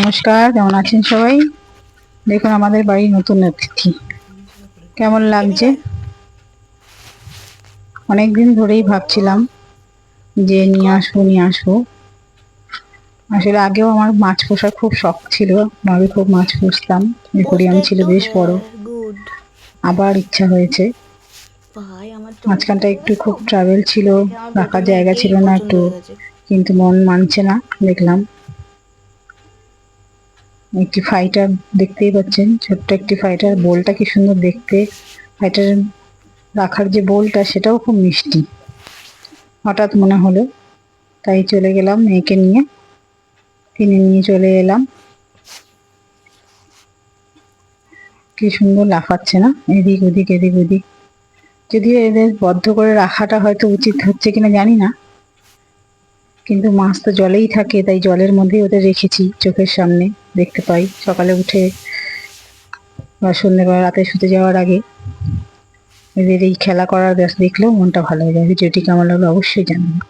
নমস্কার, কেমন আছেন সবাই? দেখুন আমাদের বাড়ির নতুন অতিথি, কেমন লাগছে? অনেকদিন ধরেই ভাবছিলাম যে নিয়ে আসবো। আসলে আগেও আমার মাছ পোষার খুব শখ ছিল, আমি খুব মাছ পুষতাম, অ্যাকুয়ারিয়াম ছিল বেশ বড়। গুড আবার ইচ্ছা হয়েছে। ভাই, আমার মাঝখানটা টমেটোটা একটু দেখো। খুব ট্রাভেল ছিল, একে আমার রাখার বেটি জায়গা মেয়েকেই ছিল না পছন্দ একটু, হয়ে গেছে। কিন্তু মন মানছে না। দেখলাম একটি ফাইটার, দেখতেই পাচ্ছেন ছোট্ট একটি ফাইটার, বোলটা কি সুন্দর দেখতে। ফাইটার রাখার যে বোলটা সেটাও খুব মিষ্টি। হঠাৎ মনে হলো, তাই চলে গেলাম মেয়েকে নিয়ে, কিনে নিয়ে চলে এলাম। কি সুন্দর লাফাচ্ছে না, এদিক ওদিক এদিক ওদিক। যদিও এদের বদ্ধ করে রাখাটা হয়তো উচিত হচ্ছে কিনা জানি না, কিন্তু মাছ তো জলেই থাকে, তাই জলের মধ্যেই ওদের রেখেছি, চোখের সামনে দেখতে পাই সকালে উঠে বা সন্ধ্যেবেলা রাতে শুতে যাওয়ার আগে। এদের এই খেলা করার ব্যাস দেখলেও মনটা ভালো হয়ে যায়। ভিডিওটি কেমন লাগলো অবশ্যই জানাবেন।